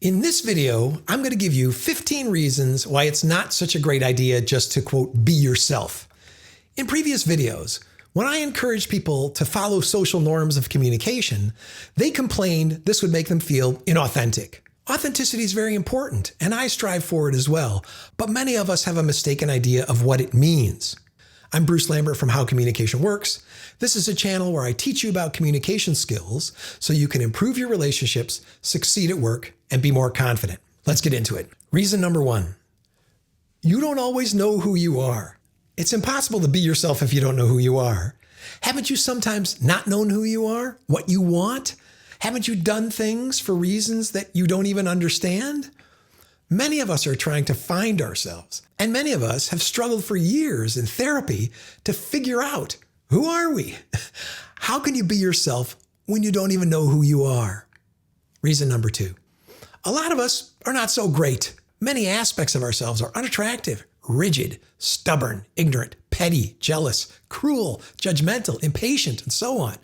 In this video, I'm going to give you 15 reasons why it's not such a great idea just to, quote, be yourself. In previous videos, when I encouraged people to follow social norms of communication, they complained this would make them feel inauthentic. Authenticity is very important, and I strive for it as well, but many of us have a mistaken idea of what it means. I'm Bruce Lambert from How Communication Works. This is a channel where I teach you about communication skills so you can improve your relationships, succeed at work, and be more confident. Let's get into it. Reason number 1. You don't always know who you are. It's impossible to be yourself if you don't know who you are. Haven't you sometimes not known who you are, what you want? Haven't you done things for reasons that you don't even understand? Many of us are trying to find ourselves, and many of us have struggled for years in therapy to figure out, who are we? How can you be yourself when you don't even know who you are? Reason number 2. A lot of us are not so great. Many aspects of ourselves are unattractive, rigid, stubborn, ignorant, petty, jealous, cruel, judgmental, impatient, and so on.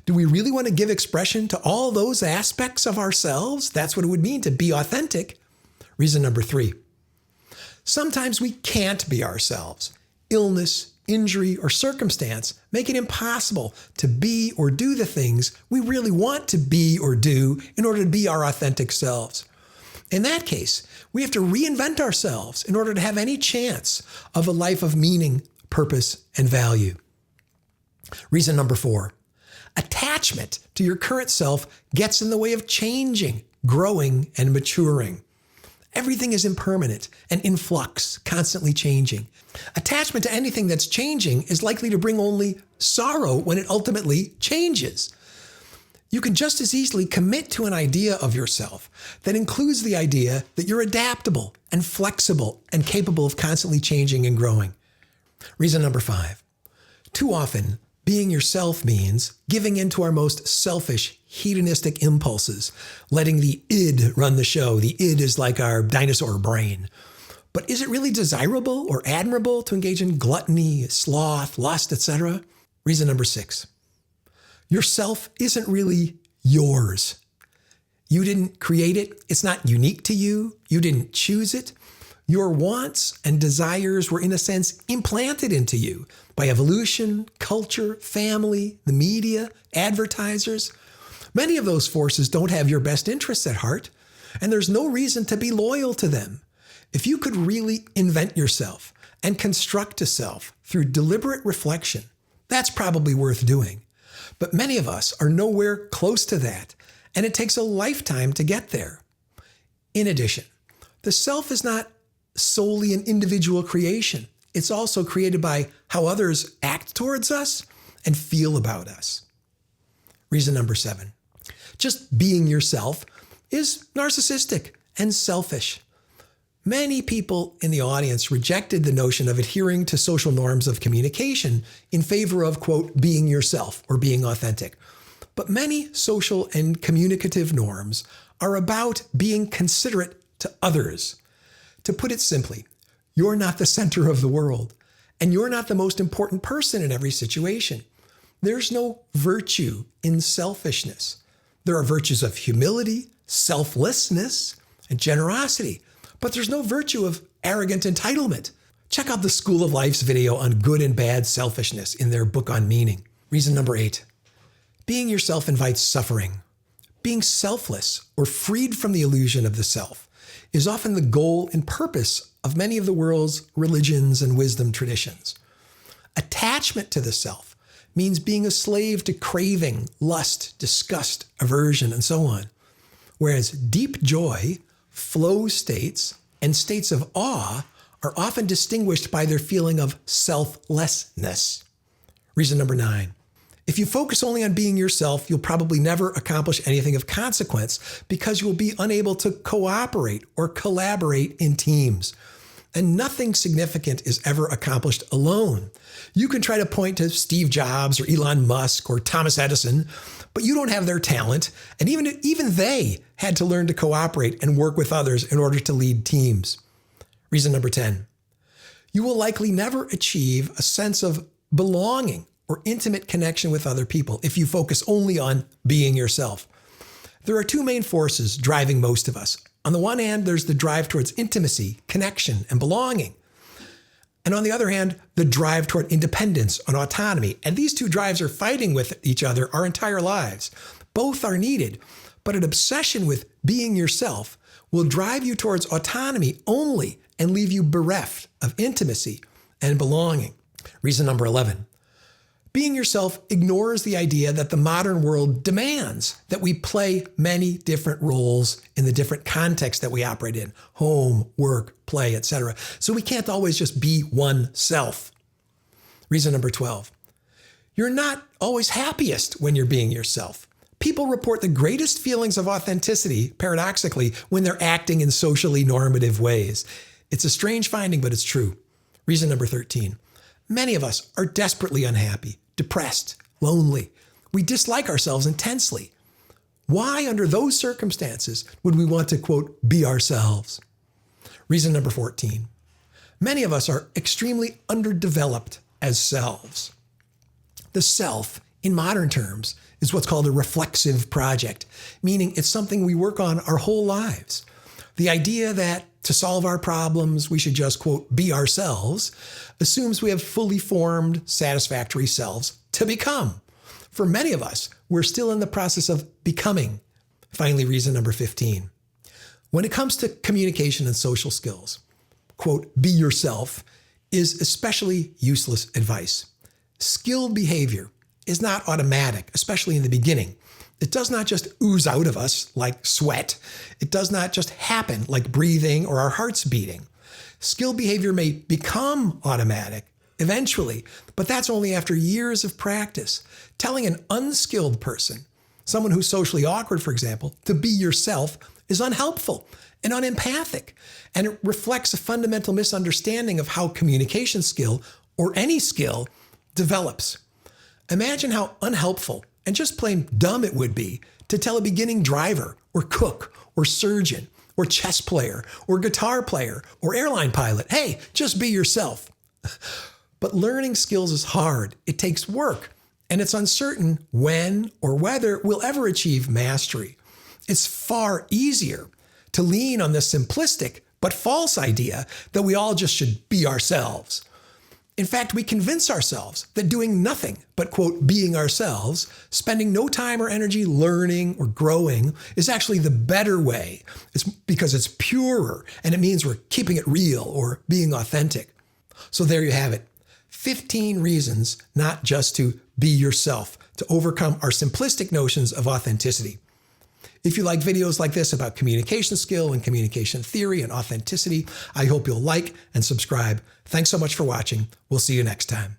Do we really want to give expression to all those aspects of ourselves? That's what it would mean to be authentic. Reason number 3. Sometimes we can't be ourselves. Illness, injury, or circumstance make it impossible to be or do the things we really want to be or do in order to be our authentic selves. In that case, we have to reinvent ourselves in order to have any chance of a life of meaning, purpose, and value. Reason number 4. Attachment to your current self gets in the way of changing, growing, and maturing. Everything is impermanent and in flux, constantly changing. Attachment to anything that's changing is likely to bring only sorrow when it ultimately changes. You can just as easily commit to an idea of yourself that includes the idea that you're adaptable and flexible and capable of constantly changing and growing. Reason number 5. Too often, being yourself means giving in to our most selfish, hedonistic impulses, letting the id run the show. The id is like our dinosaur brain. But is it really desirable or admirable to engage in gluttony, sloth, lust, etc.? Reason number 6. Yourself isn't really yours. You didn't create it. It's not unique to you. You didn't choose it. Your wants and desires were, in a sense, implanted into you by evolution, culture, family, the media, advertisers. Many of those forces don't have your best interests at heart, and there's no reason to be loyal to them. If you could really invent yourself and construct a self through deliberate reflection, that's probably worth doing. But many of us are nowhere close to that, and it takes a lifetime to get there. In addition, the self is not solely an individual creation. It's also created by how others act towards us and feel about us. Reason number 7. Just being yourself is narcissistic and selfish. Many people in the audience rejected the notion of adhering to social norms of communication in favor of, quote, being yourself or being authentic. But many social and communicative norms are about being considerate to others. To put it simply, you're not the center of the world, and you're not the most important person in every situation. There's no virtue in selfishness. There are virtues of humility, selflessness, and generosity, but there's no virtue of arrogant entitlement. Check out the School of Life's video on good and bad selfishness in their book on meaning. Reason number 8. Being yourself invites suffering. Being selfless or freed from the illusion of the self is often the goal and purpose of many of the world's religions and wisdom traditions. Attachment to the self means being a slave to craving, lust, disgust, aversion, and so on. Whereas deep joy, flow states, and states of awe are often distinguished by their feeling of selflessness. Reason number 9. If you focus only on being yourself, you'll probably never accomplish anything of consequence because you will be unable to cooperate or collaborate in teams. And nothing significant is ever accomplished alone. You can try to point to Steve Jobs or Elon Musk or Thomas Edison, but you don't have their talent. And even they had to learn to cooperate and work with others in order to lead teams. Reason number 10. You will likely never achieve a sense of belonging or intimate connection with other people if you focus only on being yourself. There are two main forces driving most of us: On the one hand, there's the drive towards intimacy, connection, and belonging. And on the other hand, the drive toward independence and autonomy. And these two drives are fighting with each other our entire lives. Both are needed, but an obsession with being yourself will drive you towards autonomy only and leave you bereft of intimacy and belonging. Reason number 11. Being yourself ignores the idea that the modern world demands that we play many different roles in the different contexts that we operate in: home, work, play, etc. So we can't always just be one self. Reason number 12. You're not always happiest when you're being yourself. People report the greatest feelings of authenticity, paradoxically, when they're acting in socially normative ways. It's a strange finding, but it's true. Reason number 13. Many of us are desperately unhappy, depressed, lonely. We dislike ourselves intensely. Why, under those circumstances, would we want to, quote, be ourselves? Reason number 14. Many of us are extremely underdeveloped as selves. The self, in modern terms, is what's called a reflexive project, meaning it's something we work on our whole lives. The idea that to solve our problems, we should just, quote, be ourselves, assumes we have fully formed, satisfactory selves to become. For many of us, we're still in the process of becoming. Finally, reason number 15. When it comes to communication and social skills, quote, be yourself is especially useless advice. Skilled behavior is not automatic, especially in the beginning. It does not just ooze out of us like sweat. It does not just happen like breathing or our hearts beating. Skilled behavior may become automatic eventually, but that's only after years of practice. Telling an unskilled person, someone who's socially awkward, for example, to be yourself is unhelpful and unempathic, and it reflects a fundamental misunderstanding of how communication skill, or any skill, develops. Imagine how unhelpful and just plain dumb it would be to tell a beginning driver or cook or surgeon or chess player or guitar player or airline pilot, hey, just be yourself. But learning skills is hard. It takes work, and it's uncertain when or whether we'll ever achieve mastery. It's far easier to lean on the simplistic but false idea that we all just should be ourselves. In fact, we convince ourselves that doing nothing but, quote, being ourselves, spending no time or energy learning or growing, is actually the better way. It's because it's purer, and it means we're keeping it real or being authentic. So there you have it. 15 reasons not just to be yourself, to overcome our simplistic notions of authenticity. If you like videos like this about communication skill and communication theory and authenticity, I hope you'll like and subscribe. Thanks so much for watching. We'll see you next time.